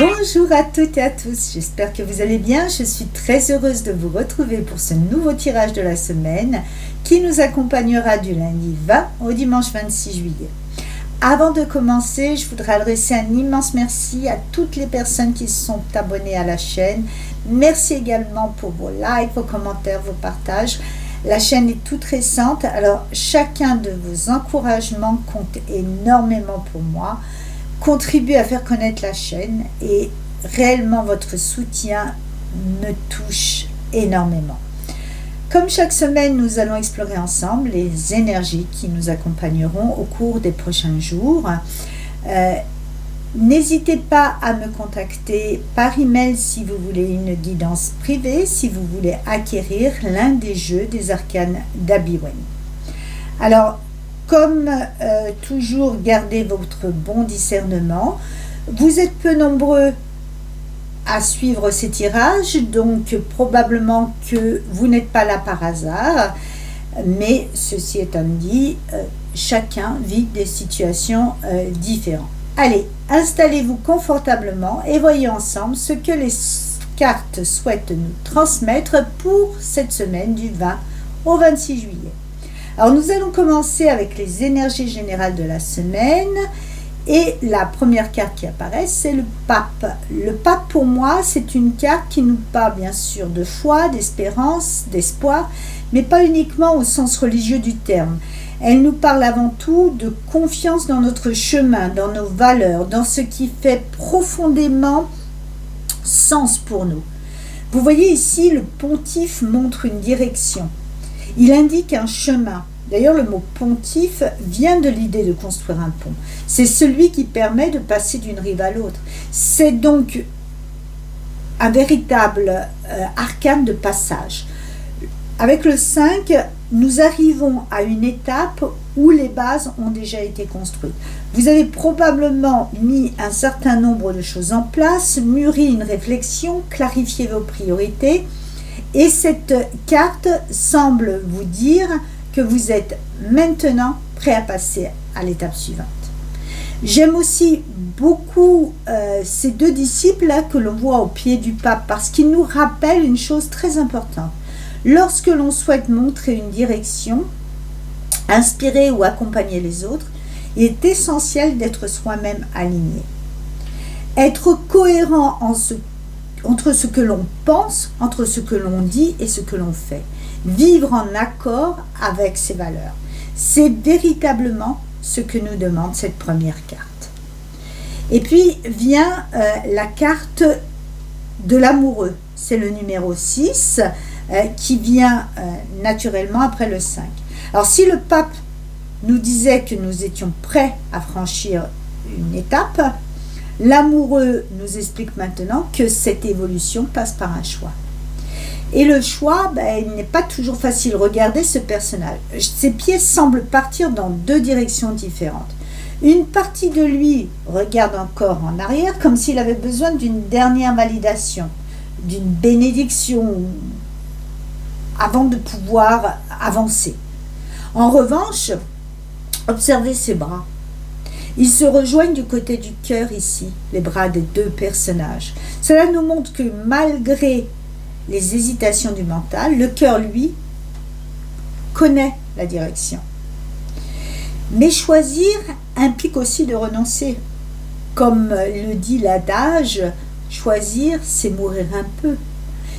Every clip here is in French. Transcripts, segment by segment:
Bonjour à toutes et à tous, j'espère que vous allez bien. Je suis très heureuse de vous retrouver pour ce nouveau tirage de la semaine qui nous accompagnera du lundi 20 au dimanche 26 juillet. Avant de commencer, je voudrais adresser un immense merci à toutes les personnes qui se sont abonnées à la chaîne. Merci également pour vos likes, vos commentaires, vos partages. La chaîne est toute récente, alors chacun de vos encouragements compte énormément pour moi, contribue à faire connaître la chaîne et réellement votre soutien me touche énormément. Comme chaque semaine, nous allons explorer ensemble les énergies qui nous accompagneront au cours des prochains jours. N'hésitez pas à me contacter par email si vous voulez une guidance privée, si vous voulez acquérir l'un des jeux des arcanes d'Abiwen. Alors, comme toujours, gardez votre bon discernement. Vous êtes peu nombreux à suivre ces tirages, donc probablement que vous n'êtes pas là par hasard. Mais ceci étant dit, chacun vit des situations différentes. Allez, installez-vous confortablement et voyons ensemble ce que les cartes souhaitent nous transmettre pour cette semaine du 20 au 26 juillet. Alors nous allons commencer avec les énergies générales de la semaine et la première carte qui apparaît, c'est le pape. Le pape pour moi, c'est une carte qui nous parle bien sûr de foi, d'espérance, d'espoir, mais pas uniquement au sens religieux du terme. Elle nous parle avant tout de confiance dans notre chemin, dans nos valeurs, dans ce qui fait profondément sens pour nous. Vous voyez ici, le pontife montre une direction. Il indique un chemin. D'ailleurs, le mot pontife vient de l'idée de construire un pont. C'est celui qui permet de passer d'une rive à l'autre. C'est donc un véritable arcane de passage. Avec le 5, nous arrivons à une étape où les bases ont déjà été construites. Vous avez probablement mis un certain nombre de choses en place, mûri une réflexion, clarifié vos priorités. Et cette carte semble vous dire que vous êtes maintenant prêt à passer à l'étape suivante. J'aime aussi beaucoup ces deux disciples-là que l'on voit au pied du pape parce qu'ils nous rappellent une chose très importante. Lorsque l'on souhaite montrer une direction, inspirer ou accompagner les autres, il est essentiel d'être soi-même aligné. Être cohérent entre ce que l'on pense, entre ce que l'on dit et ce que l'on fait. Vivre en accord avec ses valeurs. C'est véritablement ce que nous demande cette première carte. Et puis vient la carte de l'amoureux. C'est le numéro 6 qui vient naturellement après le 5. Alors si le pape nous disait que nous étions prêts à franchir une étape, l'amoureux nous explique maintenant que cette évolution passe par un choix. Et le choix, il n'est pas toujours facile. Regardez ce personnage. Ses pieds semblent partir dans deux directions différentes. Une partie de lui regarde encore en arrière comme s'il avait besoin d'une dernière validation, d'une bénédiction avant de pouvoir avancer. En revanche, observez ses bras. Ils se rejoignent du côté du cœur ici, les bras des deux personnages. Cela nous montre que malgré les hésitations du mental, le cœur, lui, connaît la direction. Mais choisir implique aussi de renoncer. Comme le dit l'adage, choisir, c'est mourir un peu.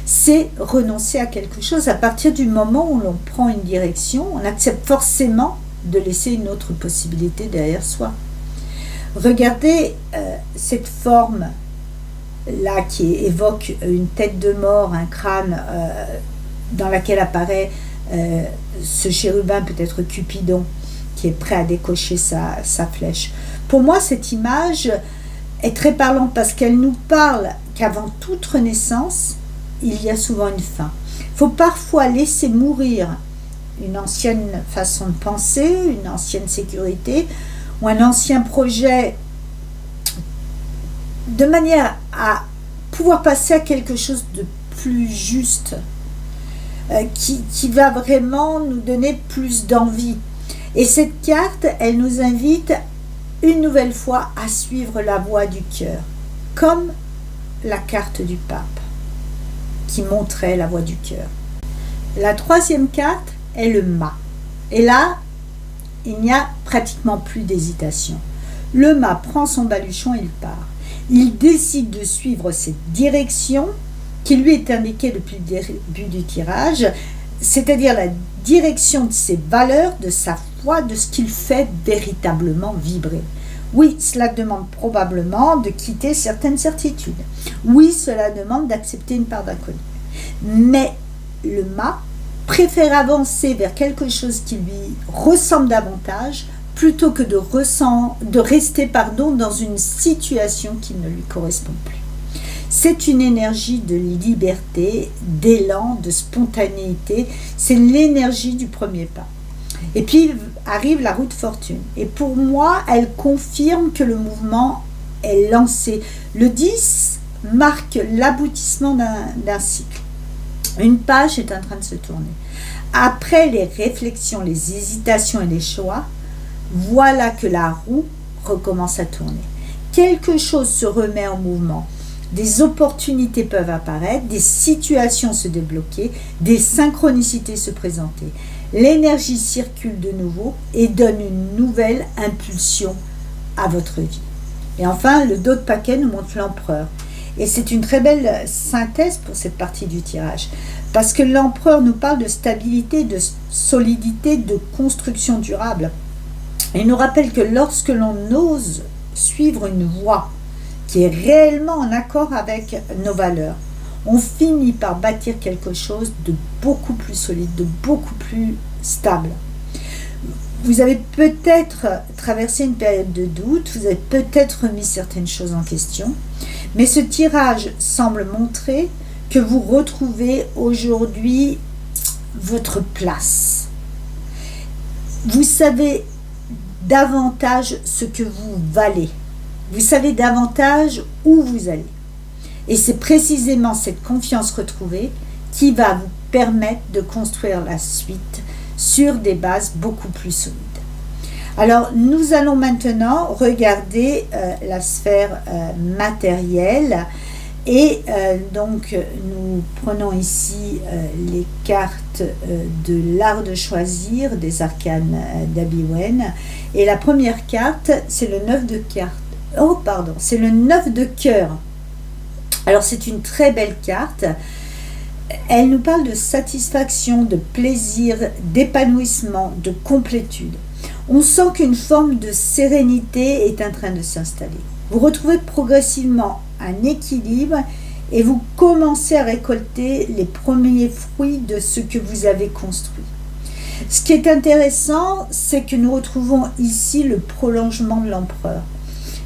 C'est renoncer à quelque chose. À partir du moment où l'on prend une direction, on accepte forcément de laisser une autre possibilité derrière soi. Regardez cette forme là qui évoque une tête de mort, un crâne dans laquelle apparaît ce chérubin, peut-être Cupidon, qui est prêt à décocher sa flèche. Pour moi, cette image est très parlante parce qu'elle nous parle qu'avant toute renaissance, il y a souvent une fin. Il faut parfois laisser mourir une ancienne façon de penser, une ancienne sécurité ou un ancien projet de manière à pouvoir passer à quelque chose de plus juste, qui va vraiment nous donner plus d'envie. Et cette carte, elle nous invite une nouvelle fois à suivre la voie du cœur, comme la carte du pape qui montrait la voie du cœur. La troisième carte est le mât. Et là, il n'y a pratiquement plus d'hésitation. Le mât prend son baluchon et il part. Il décide de suivre cette direction qui lui est indiquée depuis le début du tirage, c'est-à-dire la direction de ses valeurs, de sa foi, de ce qu'il fait véritablement vibrer. Oui, cela demande probablement de quitter certaines certitudes. Oui, cela demande d'accepter une part d'inconnu. Mais le mât préfère avancer vers quelque chose qui lui ressemble davantage plutôt que de rester dans une situation qui ne lui correspond plus. C'est une énergie de liberté, d'élan, de spontanéité. C'est l'énergie du premier pas. Et puis arrive la roue de fortune. Et pour moi, elle confirme que le mouvement est lancé. Le 10 marque l'aboutissement d'un cycle. Une page est en train de se tourner. Après les réflexions, les hésitations et les choix, voilà que la roue recommence à tourner. Quelque chose se remet en mouvement. Des opportunités peuvent apparaître, des situations se débloquer, des synchronicités se présenter. L'énergie circule de nouveau et donne une nouvelle impulsion à votre vie. Et enfin, le dos de paquet nous montre l'empereur. Et c'est une très belle synthèse pour cette partie du tirage. Parce que l'empereur nous parle de stabilité, de solidité, de construction durable. Il nous rappelle que lorsque l'on ose suivre une voie qui est réellement en accord avec nos valeurs, on finit par bâtir quelque chose de beaucoup plus solide, de beaucoup plus stable. Vous avez peut-être traversé une période de doute, vous avez peut-être remis certaines choses en question, mais ce tirage semble montrer que vous retrouvez aujourd'hui votre place. Vous savez davantage ce que vous valez. Vous savez davantage où vous allez. Et c'est précisément cette confiance retrouvée qui va vous permettre de construire la suite sur des bases beaucoup plus solides. Alors, nous allons maintenant regarder la sphère matérielle. Et donc, nous prenons ici les cartes de l'art de choisir des arcanes d'Abiwen. Et la première carte, c'est le 9 de cartes. Oh, pardon, c'est le 9 de cœur. Alors, c'est une très belle carte. Elle nous parle de satisfaction, de plaisir, d'épanouissement, de complétude. On sent qu'une forme de sérénité est en train de s'installer. Vous retrouvez progressivement un équilibre et vous commencez à récolter les premiers fruits de ce que vous avez construit. Ce qui est intéressant, c'est que nous retrouvons ici le prolongement de l'empereur,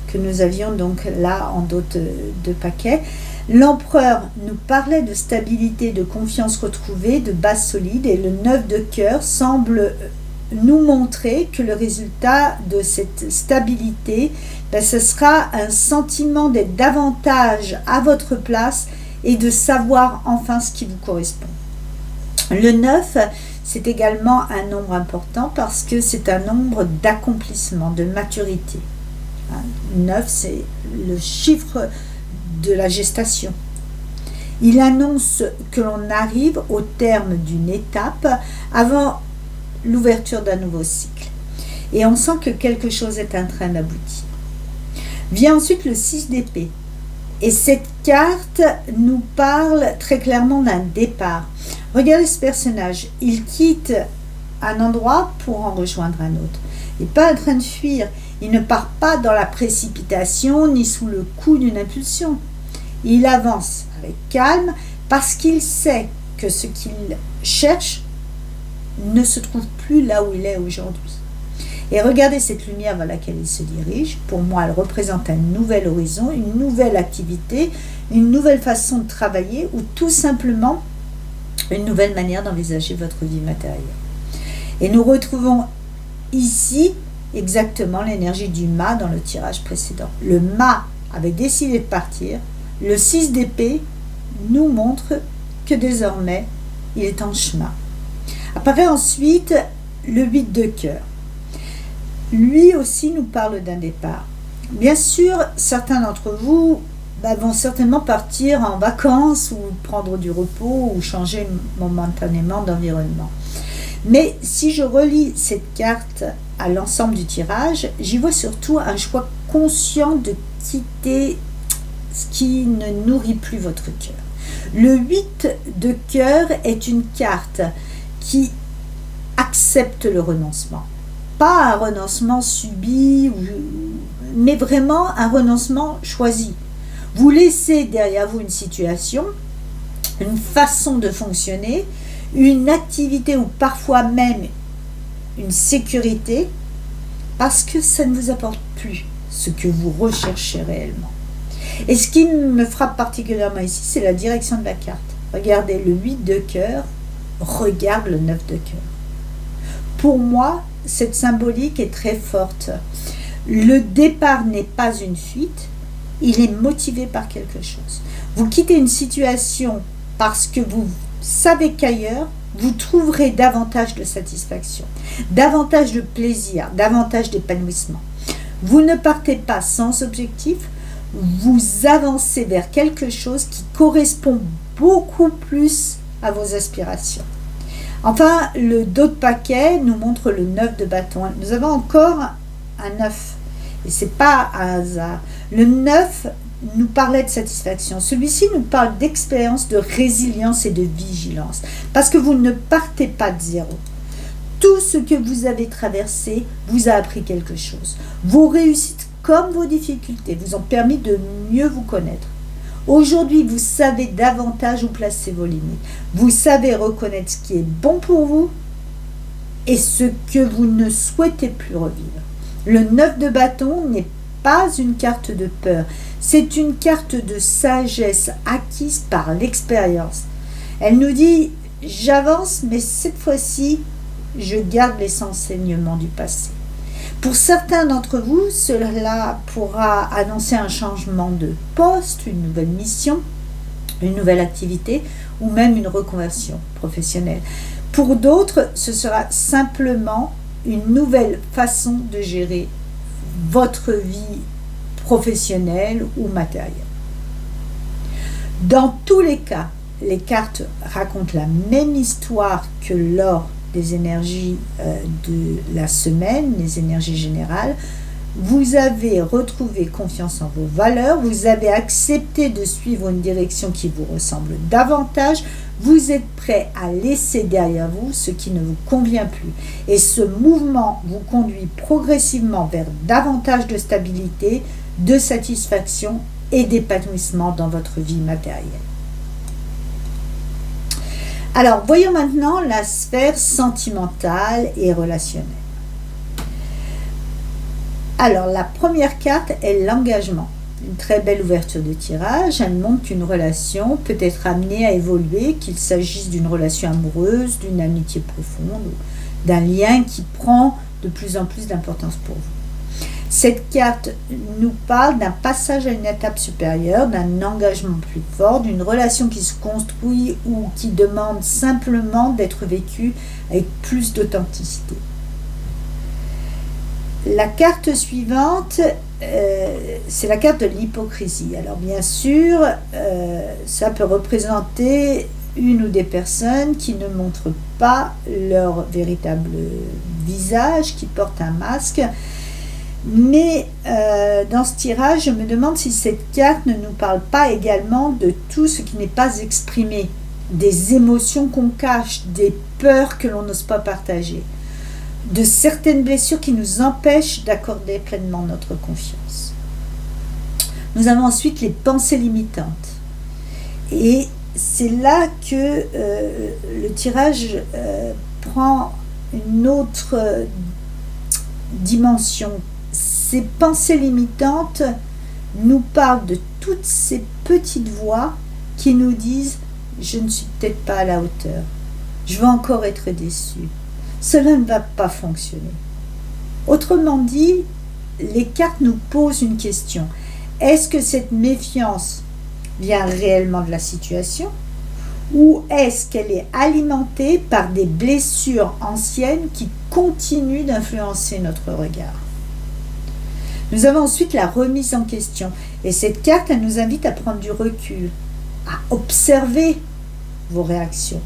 que nous avions donc là en dos de paquet. L'empereur nous parlait de stabilité, de confiance retrouvée, de base solide, et le 9 de cœur semble nous montrer que le résultat de cette stabilité, ce sera un sentiment d'être davantage à votre place et de savoir enfin ce qui vous correspond. Le 9, c'est également un nombre important parce que c'est un nombre d'accomplissement, de maturité. 9, c'est le chiffre de la gestation. Il annonce que l'on arrive au terme d'une étape avant l'ouverture d'un nouveau cycle. Et on sent que quelque chose est en train d'aboutir. Vient ensuite le 6 d'épée. Et cette carte nous parle très clairement d'un départ. Regardez ce personnage. Il quitte un endroit pour en rejoindre un autre. Il n'est pas en train de fuir. Il ne part pas dans la précipitation ni sous le coup d'une impulsion. Il avance avec calme parce qu'il sait que ce qu'il cherche ne se trouve plus là où il est aujourd'hui. Et regardez cette lumière vers laquelle il se dirige. Pour moi, elle représente un nouvel horizon, une nouvelle activité, une nouvelle façon de travailler ou tout simplement une nouvelle manière d'envisager votre vie matérielle. Et nous retrouvons ici exactement l'énergie du mât dans le tirage précédent. Le mât avait décidé de partir. Le 6 d'épée nous montre que désormais, il est en chemin. Apparaît ensuite le 8 de cœur. Lui aussi nous parle d'un départ. Bien sûr, certains d'entre vous vont certainement partir en vacances ou prendre du repos ou changer momentanément d'environnement. Mais si je relis cette carte à l'ensemble du tirage, j'y vois surtout un choix conscient de quitter ce qui ne nourrit plus votre cœur. Le 8 de cœur est une carte qui accepte le renoncement. Pas un renoncement subi, mais vraiment un renoncement choisi. Vous laissez derrière vous une situation, une façon de fonctionner, une activité ou parfois même une sécurité, parce que ça ne vous apporte plus ce que vous recherchez réellement. Et ce qui me frappe particulièrement ici, c'est la direction de la carte. Regardez le 8 de cœur, regarde le 9 de cœur. Pour moi, cette symbolique est très forte. Le départ n'est pas une fuite, il est motivé par quelque chose. Vous quittez une situation parce que vous savez qu'ailleurs, vous trouverez davantage de satisfaction, davantage de plaisir, davantage d'épanouissement. Vous ne partez pas sans objectif, vous avancez vers quelque chose qui correspond beaucoup plus à vos aspirations. Enfin, le dos de paquet nous montre le 9 de bâton. Nous avons encore un 9, et ce n'est pas un hasard. Le 9 nous parlait de satisfaction. Celui-ci nous parle d'expérience, de résilience et de vigilance, parce que vous ne partez pas de zéro. Tout ce que vous avez traversé vous a appris quelque chose. Vos réussites comme vos difficultés vous ont permis de mieux vous connaître. Aujourd'hui, vous savez davantage où placer vos limites. Vous savez reconnaître ce qui est bon pour vous et ce que vous ne souhaitez plus revivre. Le 9 de bâton n'est pas une carte de peur, c'est une carte de sagesse acquise par l'expérience. Elle nous dit « j'avance, mais cette fois-ci, je garde les enseignements du passé ». Pour certains d'entre vous, cela pourra annoncer un changement de poste, une nouvelle mission, une nouvelle activité ou même une reconversion professionnelle. Pour d'autres, ce sera simplement une nouvelle façon de gérer votre vie professionnelle ou matérielle. Dans tous les cas, les cartes racontent la même histoire que lors des énergies de la semaine, les énergies générales. Vous avez retrouvé confiance en vos valeurs, vous avez accepté de suivre une direction qui vous ressemble davantage, vous êtes prêt à laisser derrière vous ce qui ne vous convient plus. Et ce mouvement vous conduit progressivement vers davantage de stabilité, de satisfaction et d'épanouissement dans votre vie matérielle. Alors, voyons maintenant la sphère sentimentale et relationnelle. Alors, la première carte est l'engagement. Une très belle ouverture de tirage. Elle montre qu'une relation peut être amenée à évoluer, qu'il s'agisse d'une relation amoureuse, d'une amitié profonde, ou d'un lien qui prend de plus en plus d'importance pour vous. Cette carte nous parle d'un passage à une étape supérieure, d'un engagement plus fort, d'une relation qui se construit ou qui demande simplement d'être vécue avec plus d'authenticité. La carte suivante, c'est la carte de l'hypocrisie. Alors bien sûr, ça peut représenter une ou des personnes qui ne montrent pas leur véritable visage, qui portent un masque. Mais dans ce tirage, je me demande si cette carte ne nous parle pas également de tout ce qui n'est pas exprimé, des émotions qu'on cache, des peurs que l'on n'ose pas partager, de certaines blessures qui nous empêchent d'accorder pleinement notre confiance. Nous avons ensuite les pensées limitantes. Et c'est là que le tirage prend une autre dimension. Ces pensées limitantes nous parlent de toutes ces petites voix qui nous disent « je ne suis peut-être pas à la hauteur, je vais encore être déçu, cela ne va pas fonctionner ». Autrement dit, les cartes nous posent une question. Est-ce que cette méfiance vient réellement de la situation ou est-ce qu'elle est alimentée par des blessures anciennes qui continuent d'influencer notre regard ? Nous avons ensuite la remise en question. Et cette carte, elle nous invite à prendre du recul, à observer vos réactions,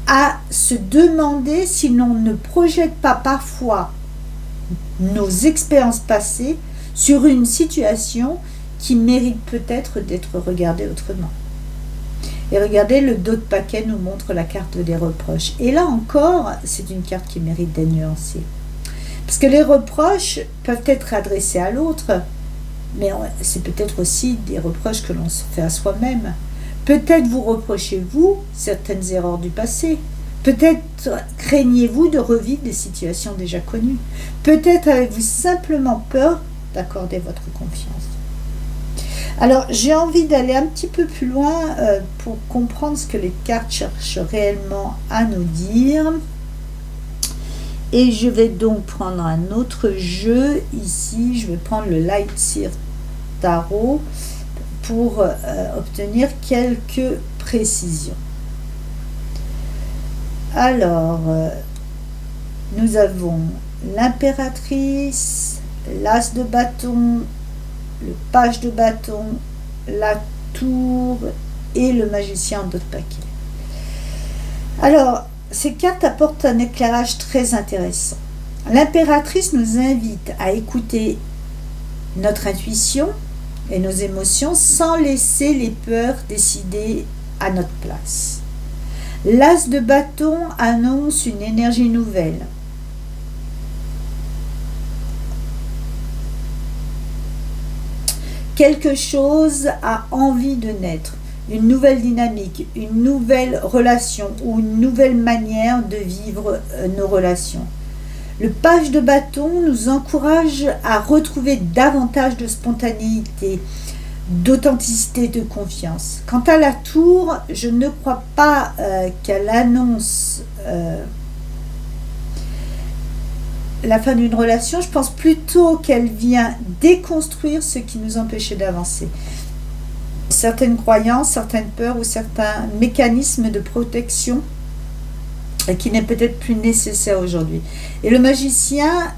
à se demander si l'on ne projette pas parfois nos expériences passées sur une situation qui mérite peut-être d'être regardée autrement. Et regardez, le dos de paquet nous montre la carte des reproches. Et là encore, c'est une carte qui mérite d'être nuancée. Parce que les reproches peuvent être adressés à l'autre, mais c'est peut-être aussi des reproches que l'on se fait à soi-même. Peut-être vous reprochez-vous certaines erreurs du passé. Peut-être craignez-vous de revivre des situations déjà connues. Peut-être avez-vous simplement peur d'accorder votre confiance. Alors, j'ai envie d'aller un petit peu plus loin pour comprendre ce que les cartes cherchent réellement à nous dire. Et je vais donc prendre un autre jeu ici. Je vais prendre le Lightseer Tarot pour obtenir quelques précisions. Alors, nous avons l'impératrice, l'as de bâton, le page de bâton, la tour et le magicien en dos de paquet. Alors, ces cartes apportent un éclairage très intéressant. L'impératrice nous invite à écouter notre intuition et nos émotions sans laisser les peurs décider à notre place. L'as de bâton annonce une énergie nouvelle. Quelque chose a envie de naître, une nouvelle dynamique, une nouvelle relation ou une nouvelle manière de vivre nos relations. Le page de bâton nous encourage à retrouver davantage de spontanéité, d'authenticité, de confiance. Quant à la tour, je ne crois pas qu'elle annonce la fin d'une relation, je pense plutôt qu'elle vient déconstruire ce qui nous empêchait d'avancer. Certaines croyances, certaines peurs ou certains mécanismes de protection qui n'est peut-être plus nécessaire aujourd'hui. Et le magicien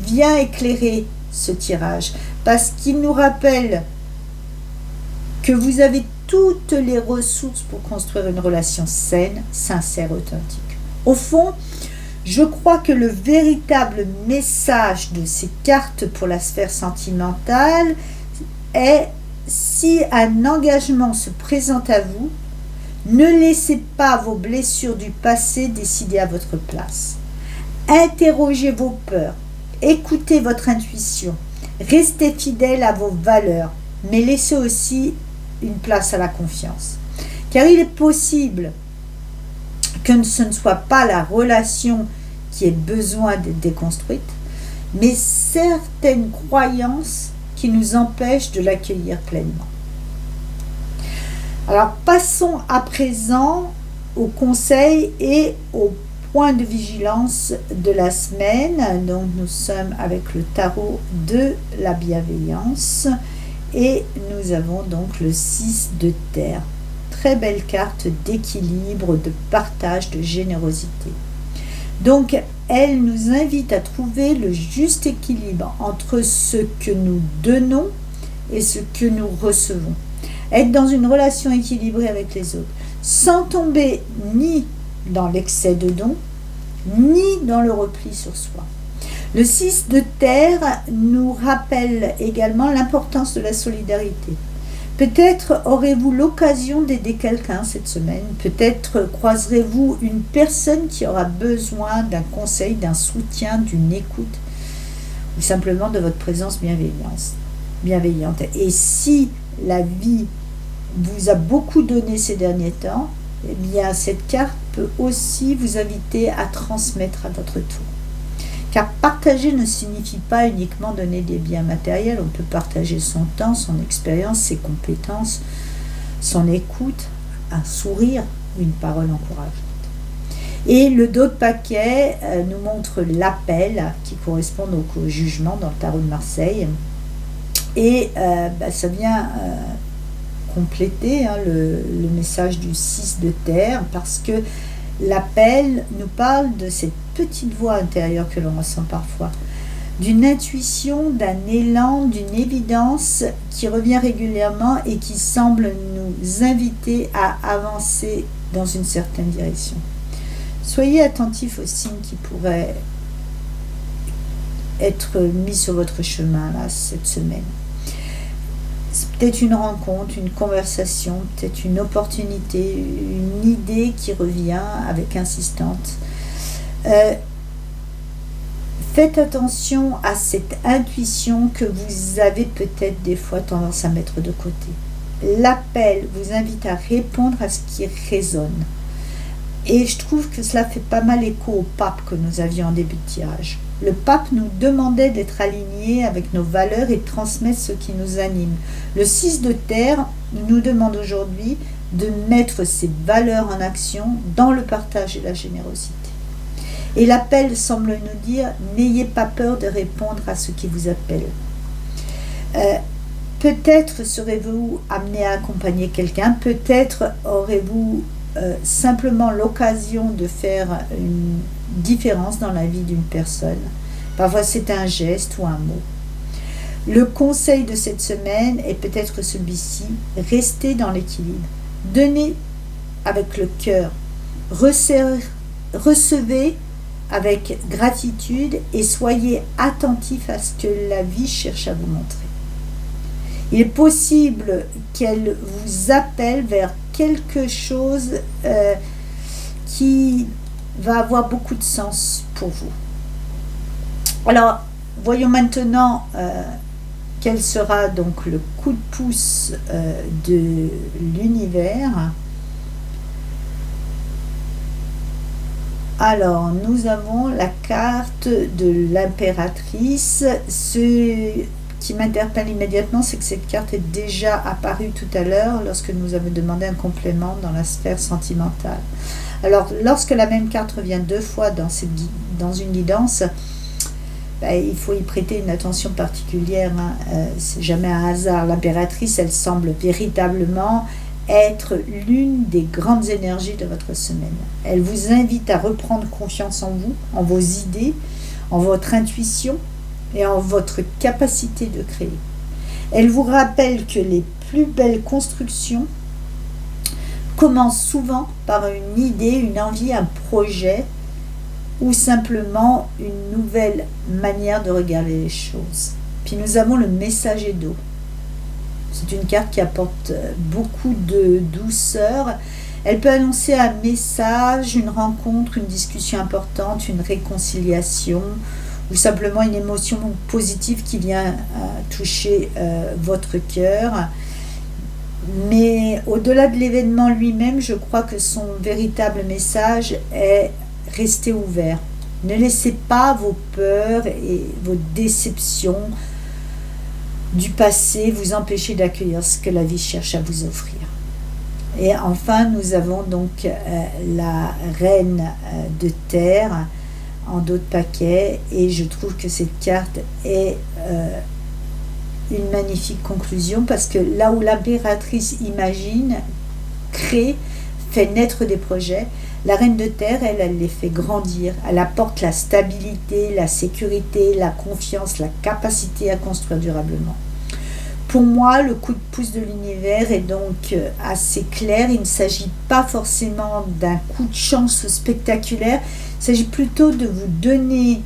vient éclairer ce tirage parce qu'il nous rappelle que vous avez toutes les ressources pour construire une relation saine, sincère, authentique. Au fond, je crois que le véritable message de ces cartes pour la sphère sentimentale est: si un engagement se présente à vous, ne laissez pas vos blessures du passé décider à votre place. Interrogez vos peurs, écoutez votre intuition, restez fidèle à vos valeurs, mais laissez aussi une place à la confiance. Car il est possible que ce ne soit pas la relation qui ait besoin d'être déconstruite, mais certaines croyances qui nous empêchent de l'accueillir pleinement. Alors, passons à présent aux conseils et aux points de vigilance de la semaine. Donc, nous sommes avec le tarot de la bienveillance et nous avons donc le 6 de terre. Très belle carte d'équilibre, de partage, de générosité. Donc, elle nous invite à trouver le juste équilibre entre ce que nous donnons et ce que nous recevons. Être dans une relation équilibrée avec les autres, sans tomber ni dans l'excès de dons, ni dans le repli sur soi. Le 6 de terre nous rappelle également l'importance de la solidarité. Peut-être aurez-vous l'occasion d'aider quelqu'un cette semaine. Peut-être croiserez-vous une personne qui aura besoin d'un conseil, d'un soutien, d'une écoute, ou simplement de votre présence bienveillante. Et si la vie vous a beaucoup donné ces derniers temps, eh bien cette carte peut aussi vous inviter à transmettre à votre tour. Car partager ne signifie pas uniquement donner des biens matériels, on peut partager son temps, son expérience, ses compétences, son écoute, un sourire, une parole encourageante. Et le dos de paquet nous montre l'appel qui correspond donc au jugement dans le tarot de Marseille. Et ça vient compléter le message du 6 de terre parce que l'appel nous parle de cette petite voix intérieure que l'on ressent parfois. d'une intuition, d'un élan, d'une évidence qui revient régulièrement et qui semble nous inviter à avancer dans une certaine direction. Soyez attentifs aux signes qui pourraient être mis sur votre chemin là, cette semaine. C'est peut-être une rencontre, une conversation, peut-être une opportunité, une idée qui revient avec insistance. Faites attention à cette intuition que vous avez peut-être des fois tendance à mettre de côté. L'appel vous invite à répondre à ce qui résonne. Et je trouve que cela fait pas mal écho au pape que nous avions en début de tirage. Le pape nous demandait d'être alignés avec nos valeurs et de transmettre ce qui nous anime. Le 6 de terre nous demande aujourd'hui de mettre ces valeurs en action dans le partage et la générosité. Et l'appel semble nous dire, n'ayez pas peur de répondre à ce qui vous appelle. Peut-être serez-vous amené à accompagner quelqu'un, peut-être aurez-vous simplement l'occasion de faire une différence dans la vie d'une personne. Parfois c'est un geste ou un mot. Le conseil de cette semaine est peut-être celui-ci, restez dans l'équilibre. Donnez avec le cœur, recevez avec gratitude et soyez attentifs à ce que la vie cherche à vous montrer. Il est possible qu'elle vous appelle vers quelque chose qui va avoir beaucoup de sens pour vous. Alors, voyons maintenant quel sera donc le coup de pouce de l'univers. Alors, nous avons la carte de l'impératrice. Ce qui m'interpelle immédiatement, c'est que cette carte est déjà apparue tout à l'heure lorsque nous avons demandé un complément dans la sphère sentimentale. Alors, lorsque la même carte revient 2 fois dans une guidance, il faut y prêter une attention particulière. C'est jamais un hasard. L'impératrice, elle semble véritablement être l'une des grandes énergies de votre semaine. Elle vous invite à reprendre confiance en vous, en vos idées, en votre intuition et en votre capacité de créer. Elle vous rappelle que les plus belles constructions commencent souvent par une idée, une envie, un projet ou simplement une nouvelle manière de regarder les choses. Puis nous avons le messager d'eau. C'est une carte qui apporte beaucoup de douceur. Elle peut annoncer un message, une rencontre, une discussion importante, une réconciliation ou simplement une émotion positive qui vient toucher votre cœur. Mais au-delà de l'événement lui-même, je crois que son véritable message est rester ouvert. Ne laissez pas vos peurs et vos déceptions du passé vous empêcher d'accueillir ce que la vie cherche à vous offrir. Et enfin, nous avons donc la reine de terre en dos de paquet, et je trouve que cette carte est une magnifique conclusion, parce que là où l'impératrice imagine, crée, fait naître des projets, la reine de terre, elle les fait grandir. Elle apporte la stabilité, la sécurité, la confiance, la capacité à construire durablement. Pour moi, le coup de pouce de l'univers est donc assez clair. Il ne s'agit pas forcément d'un coup de chance spectaculaire. Il s'agit plutôt de vous donner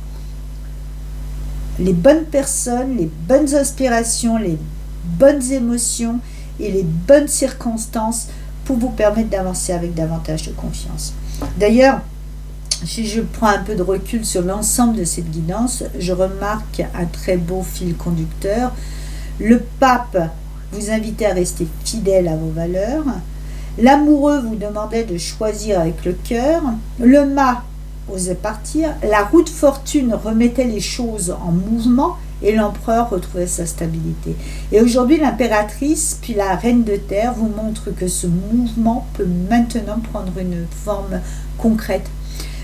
les bonnes personnes, les bonnes inspirations, les bonnes émotions et les bonnes circonstances pour vous permettre d'avancer avec davantage de confiance. D'ailleurs, si je prends un peu de recul sur l'ensemble de cette guidance, je remarque un très beau fil conducteur. Le pape vous invitait à rester fidèle à vos valeurs. L'amoureux vous demandait de choisir avec le cœur. Le mât osait partir. La roue de fortune remettait les choses en mouvement et l'empereur retrouvait sa stabilité. Et aujourd'hui, l'impératrice, puis la reine de terre, vous montrent que ce mouvement peut maintenant prendre une forme concrète.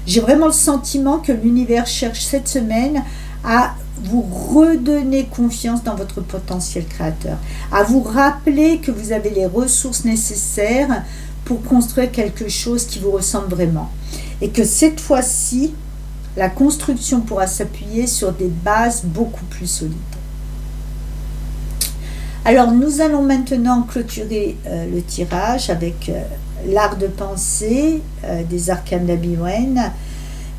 J'ai vraiment le sentiment que l'univers cherche cette semaine à vous redonner confiance dans votre potentiel créateur, à vous rappeler que vous avez les ressources nécessaires pour construire quelque chose qui vous ressemble vraiment. Et que cette fois-ci, La construction pourra s'appuyer sur des bases beaucoup plus solides. Alors, nous allons maintenant clôturer le tirage avec l'art de penser des arcanes d'Abiwen,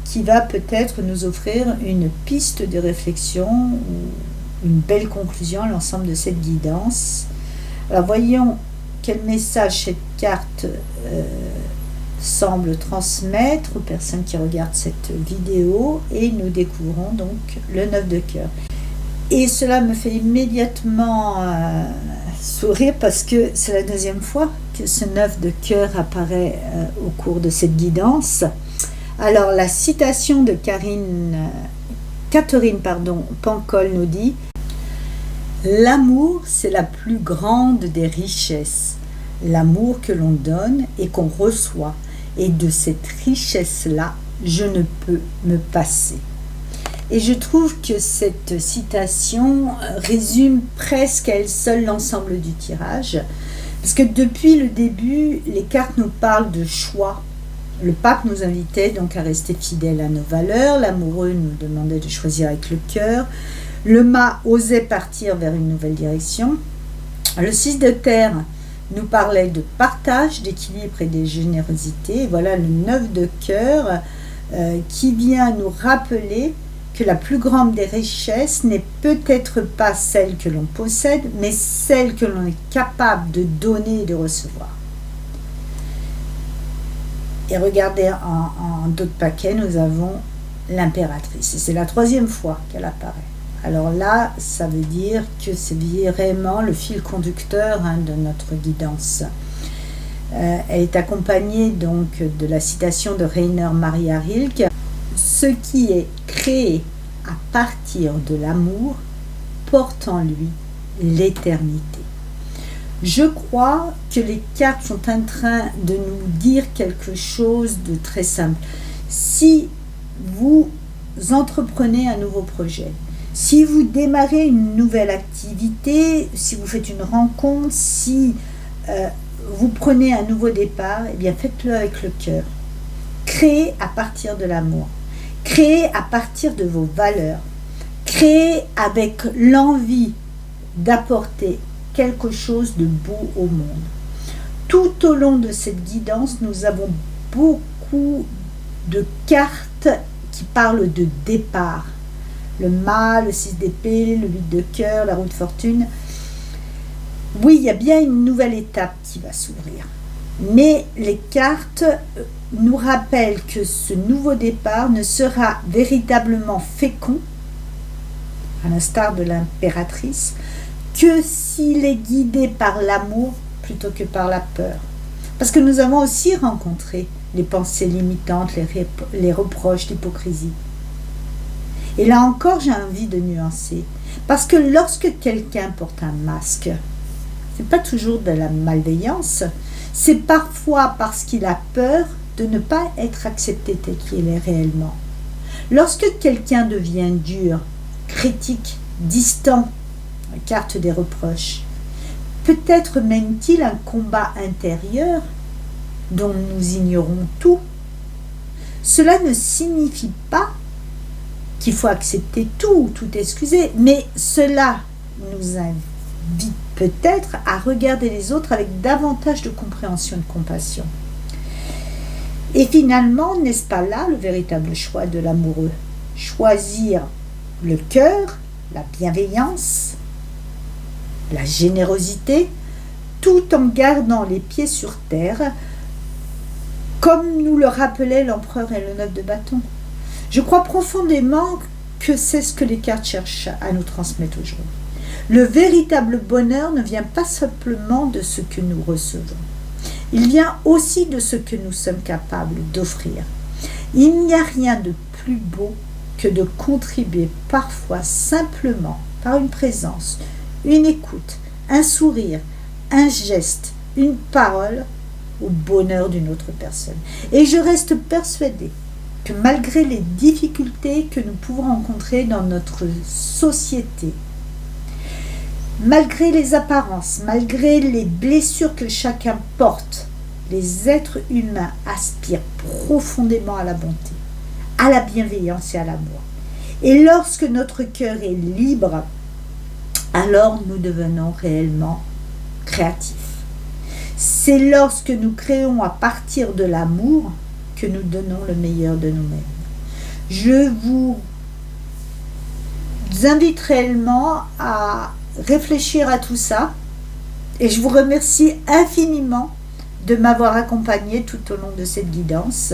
qui va peut-être nous offrir une piste de réflexion ou une belle conclusion à l'ensemble de cette guidance. Alors, voyons quel message cette carte semble transmettre aux personnes qui regardent cette vidéo, et nous découvrons donc le 9 de cœur. Et cela me fait immédiatement sourire parce que c'est la deuxième fois que ce 9 de cœur apparaît au cours de cette guidance. Alors, la citation de Catherine Pancol nous dit « L'amour, c'est la plus grande des richesses. L'amour que l'on donne et qu'on reçoit. Et de cette richesse-là, je ne peux me passer. » Et je trouve que cette citation résume presque à elle seule l'ensemble du tirage. Parce que depuis le début, les cartes nous parlent de choix. Le pape nous invitait donc à rester fidèles à nos valeurs. L'amoureux nous demandait de choisir avec le cœur. Le mât osait partir vers une nouvelle direction. Le 6 de terre nous parlait de partage, d'équilibre et de générosité. Et voilà le 9 de cœur qui vient nous rappeler que la plus grande des richesses n'est peut-être pas celle que l'on possède, mais celle que l'on est capable de donner et de recevoir. Et regardez, en d'autres paquets, nous avons l'impératrice. Et c'est la troisième fois qu'elle apparaît. Alors là, ça veut dire que c'est vraiment le fil conducteur de notre guidance. Elle est accompagnée donc de la citation de Rainer Maria Rilke. Ce qui est créé à partir de l'amour porte en lui l'éternité. Je crois que les cartes sont en train de nous dire quelque chose de très simple. Si vous entreprenez un nouveau projet, si vous démarrez une nouvelle activité, si vous faites une rencontre, si vous prenez un nouveau départ, eh bien faites-le avec le cœur. Créez à partir de l'amour. Créez à partir de vos valeurs. Créez avec l'envie d'apporter quelque chose de beau au monde. Tout au long de cette guidance, nous avons beaucoup de cartes qui parlent de départ. Le mât, le 6 d'épée, le 8 de cœur, la roue de fortune. Oui, il y a bien une nouvelle étape qui va s'ouvrir. Mais les cartes nous rappellent que ce nouveau départ ne sera véritablement fécond, à l'instar de l'impératrice, que s'il est guidé par l'amour plutôt que par la peur. Parce que nous avons aussi rencontré les pensées limitantes, les reproches, l'hypocrisie. Et là encore, j'ai envie de nuancer. Parce que lorsque quelqu'un porte un masque, c'est pas toujours de la malveillance, c'est parfois parce qu'il a peur de ne pas être accepté tel qu'il est réellement. Lorsque quelqu'un devient dur, critique, distant, carte des reproches, peut-être mène-t-il un combat intérieur dont nous ignorons tout. Cela ne signifie pas qu'il faut accepter tout excuser, mais cela nous invite peut-être à regarder les autres avec davantage de compréhension et de compassion. Et finalement, n'est-ce pas là le véritable choix de l'amoureux? Choisir le cœur, la bienveillance, la générosité, tout en gardant les pieds sur terre, comme nous le rappelait l'empereur et le 9 de bâton. Je crois profondément que c'est ce que les cartes cherchent à nous transmettre aujourd'hui. Le véritable bonheur ne vient pas simplement de ce que nous recevons. Il vient aussi de ce que nous sommes capables d'offrir. Il n'y a rien de plus beau que de contribuer parfois simplement par une présence, une écoute, un sourire, un geste, une parole au bonheur d'une autre personne. Et je reste persuadée que malgré les difficultés que nous pouvons rencontrer dans notre société, malgré les apparences, malgré les blessures que chacun porte, les êtres humains aspirent profondément à la bonté, à la bienveillance et à l'amour. Et lorsque notre cœur est libre, alors nous devenons réellement créatifs. C'est lorsque nous créons à partir de l'amour que nous donnons le meilleur de nous-mêmes. Je vous invite réellement à réfléchir à tout ça et je vous remercie infiniment de m'avoir accompagné tout au long de cette guidance.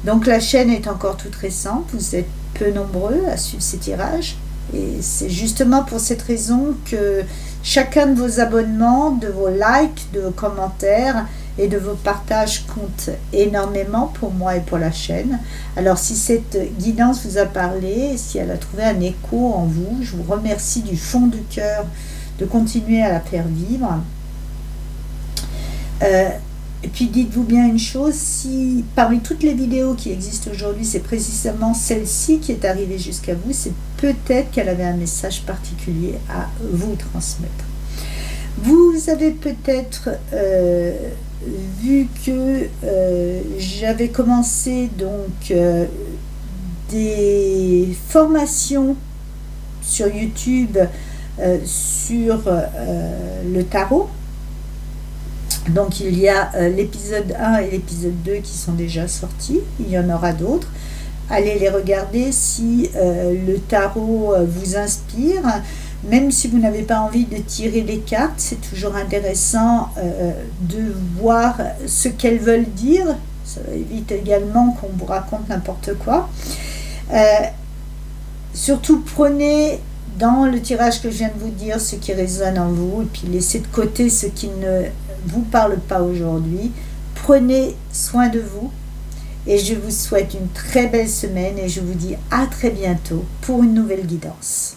Donc la chaîne est encore toute récente, vous êtes peu nombreux à suivre ces tirages et c'est justement pour cette raison que chacun de vos abonnements, de vos likes, de vos commentaires et de vos partages compte énormément pour moi et pour la chaîne. Alors si cette guidance vous a parlé, si elle a trouvé un écho en vous, je vous remercie du fond du cœur de continuer à la faire vivre. Et puis dites-vous bien une chose, si parmi toutes les vidéos qui existent aujourd'hui, c'est précisément celle-ci qui est arrivée jusqu'à vous, c'est peut-être qu'elle avait un message particulier à vous transmettre. Vous avez peut-être vu que j'avais commencé donc des formations sur YouTube sur le tarot. Donc il y a l'épisode 1 et l'épisode 2 qui sont déjà sortis, il y en aura d'autres. Allez les regarder si le tarot vous inspire. Même si vous n'avez pas envie de tirer les cartes, c'est toujours intéressant de voir ce qu'elles veulent dire. Ça évite également qu'on vous raconte n'importe quoi. Surtout prenez dans le tirage que je viens de vous dire ce qui résonne en vous et puis laissez de côté ce qui ne vous parle pas aujourd'hui. Prenez soin de vous et je vous souhaite une très belle semaine et je vous dis à très bientôt pour une nouvelle guidance.